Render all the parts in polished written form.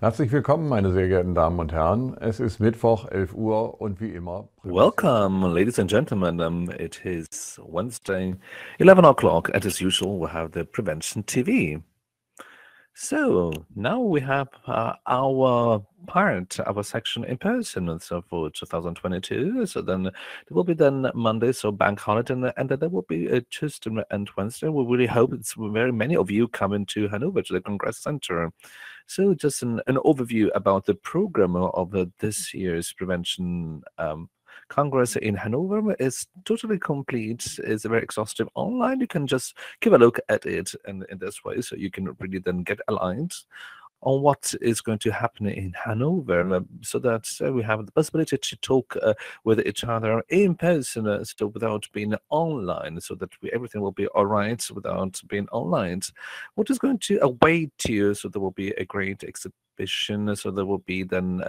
Herzlich willkommen, meine sehr geehrten Damen und Herren. Es ist Mittwoch, 11 Uhr und wie immer. Welcome, ladies and gentlemen. It is Wednesday, 11 o'clock, and as usual, we have the Prevention TV. So now we have our section in person. So for 2022, so then there will be then Monday, so bank holiday, and then there will be Tuesday and Wednesday. We really hope it's very many of you coming to Hanover to the Congress Center. So just an overview about the program of this year's Prevention Congress in Hanover is totally complete. It's very exhaustive online. You can just give a look at it in this way, so you can really then get aligned on what is going to happen in Hanover, so that we have the possibility to talk with each other in person, so without being online, so that everything will be all right without being online. What is going to await you? So there will be a great exhibition. So there will be then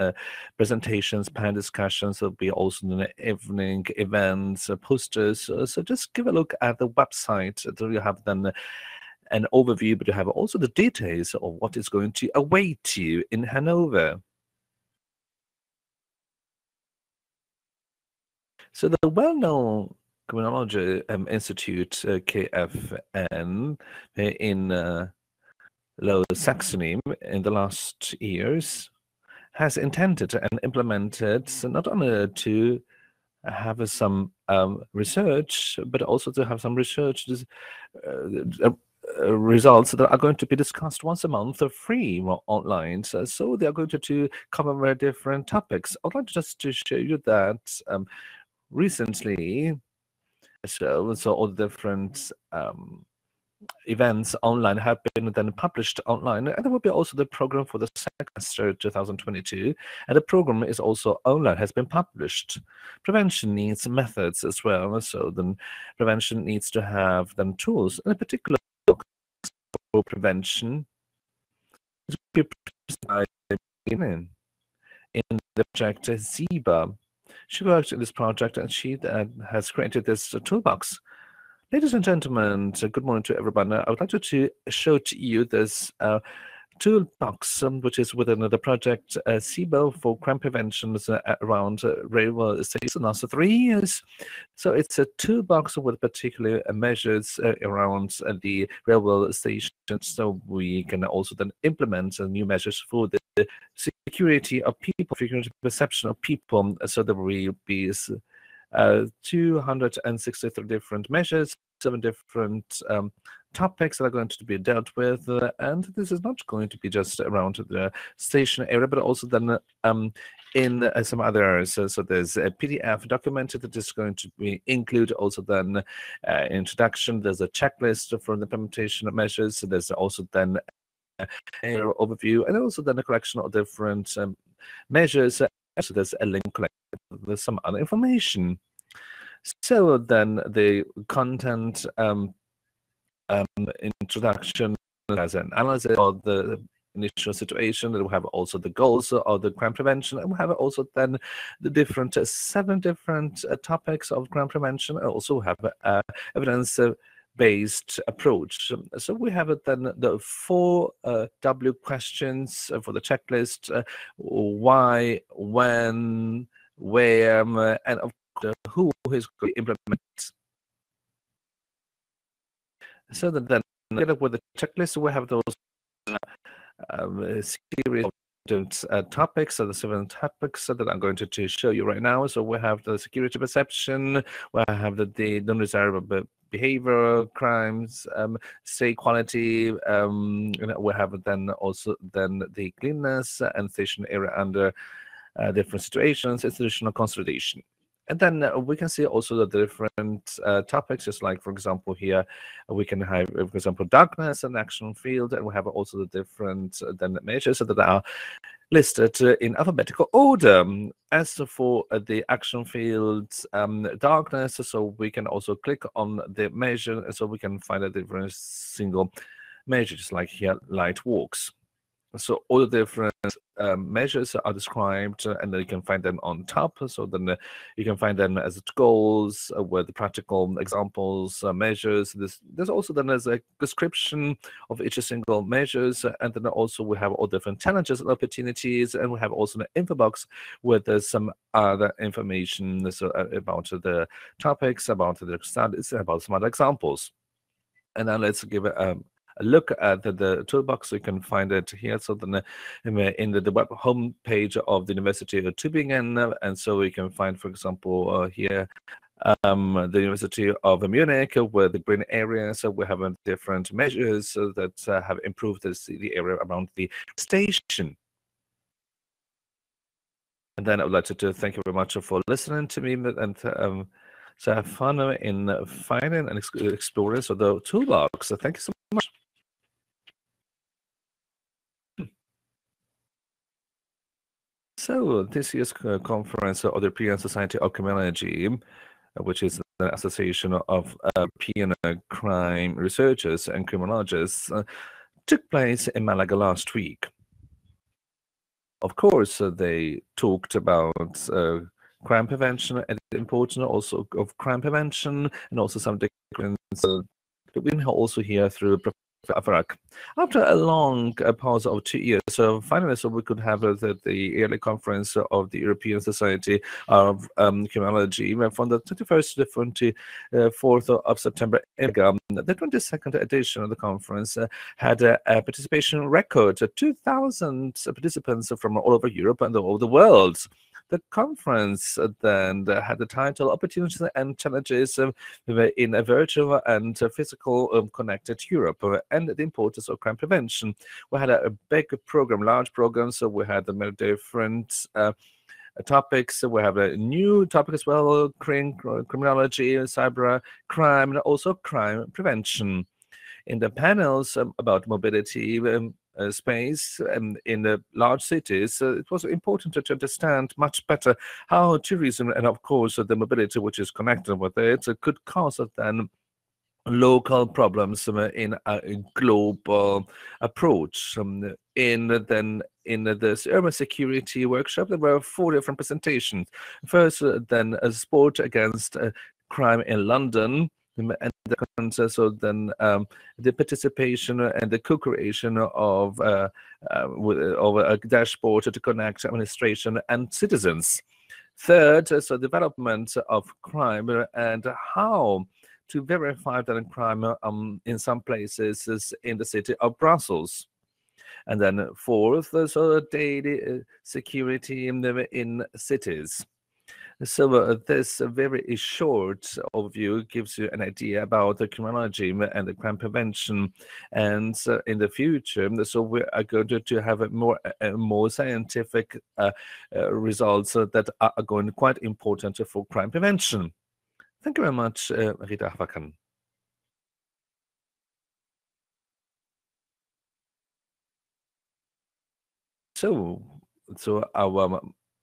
presentations, panel discussions. There'll be also an evening events, posters. So just give a look at the website. So you have then an overview, but you have also the details of what is going to await you in Hanover. So the well-known Criminology Institute, KFN, in Lower Saxony in the last years has intended and implemented not only to have some research, but also to have some research results that are going to be discussed once a month free online. So they are going to cover very different topics. I'd like just to show you that recently, so all the different events online have been then published online, and there will be also the program for the semester 2022, and the program is also online, has been published. Prevention needs methods as well, so then prevention needs to have then tools, and in particular for prevention is in the project Ziba. She worked in this project and she has created this toolbox. Ladies and gentlemen, good morning to everyone. I would like to show to you this toolbox, which is within the project CEST for crime prevention around railway stations in the last 3 years. So it's a toolbox with particular measures around the railway stations, so we can also then implement new measures for the security of people, security perception of people. So there will be 263 different measures, 7 different topics that are going to be dealt with, and this is not going to be just around the station area, but also then in some others. So there's a PDF document that is going to be include also then introduction. There's a checklist for the implementation of measures. So there's also then an overview, and also then a collection of different measures. So there's a link collected with some other information. So then the content introduction as an analysis of the initial situation. We have also the goals of the crime prevention, and we have also then the 7 different topics of crime prevention, and also have evidence-based approach. So we have then the 4 W questions for the checklist: why, when, where, and of course who is going to implement. So then together with the checklist, we have those series of topics, so the 7 topics that I'm going to show you right now. So we have the security perception, we have the non-desirable behavior, crimes, state quality, we have then also then the cleanness and station area under different situations, institutional consolidation. And then we can see also the different topics, just like, for example, here we can have, for example, darkness and action field, and we have also the different then measures that are listed in alphabetical order. As for the action field darkness, so we can also click on the measure, so we can find a different single measure, just like here, light walks. So all the different measures are described, and then you can find them on top. So then you can find them as goals with the practical examples, measures. There's also then as a description of each single measures, and then also we have all different challenges and opportunities, and we have also an info box with some other information about the topics, about the studies, about some other examples. And now let's give it a look at the toolbox. You can find it here. So then in the web home page of the University of Tübingen, and so you can find, for example, here the University of Munich with the green area. So we have different measures that have improved the area around the station. And then I would like to thank you very much for listening to me, and so have fun in finding and exploring the toolbox. So thank you so much. So this year's conference of the European Society of Criminology, which is the Association of European Crime Researchers and Criminologists, took place in Malaga last week. Of course, they talked about crime prevention and the importance also of crime prevention, and also some difference we can also hear through Afterward. After a long pause of 2 years, so finally, we could have the yearly conference of the European Society of Criminology from the 21st to the 24th of September. The 22nd edition of the conference had a participation record, 2,000 participants from all over Europe and all over the world. The conference then had the title Opportunities and Challenges in a Virtual and Physical Connected Europe, and the importance of crime prevention. We had a big program, large program, so we had many different topics. We have a new topic as well, criminology, cyber crime, and also crime prevention. In the panels about mobility, space in the large cities, it was important to understand much better how tourism and, of course, the mobility which is connected with it could cause then local problems in a global approach. In this urban security workshop, there were 4 different presentations. First, then a sport against crime in London. And so then the participation and the co-creation of a dashboard to connect administration and citizens. Third, so development of crime and how to verify that crime in some places is in the city of Brussels. And then fourth, so daily security in cities. So this very short overview gives you an idea about the criminology and the crime prevention. And in the future, so we are going to have more scientific results that are going quite important for crime prevention. Thank you very much, Rita Havakan. So our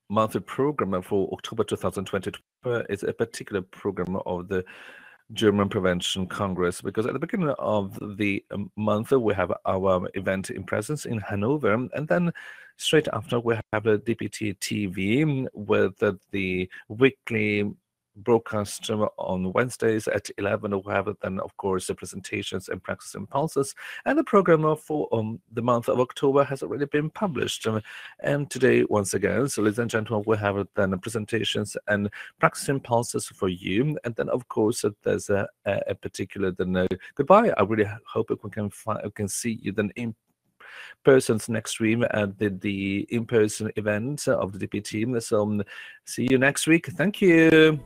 monthly program for October 2022 is a particular program of the German Prevention Congress, because at the beginning of the month we have our event in presence in Hanover, and then straight after we have the DPT-TV with the weekly broadcast on Wednesdays at 11. We have then, of course, the presentations and practice impulses, and the program for the month of October has already been published. And today, once again, so ladies and gentlemen, we have then presentations and practice impulses for you, and then, of course, there's a particular then goodbye. I really hope we can see you then in persons next week at the in-person event of the DPT. So see you next week. Thank you.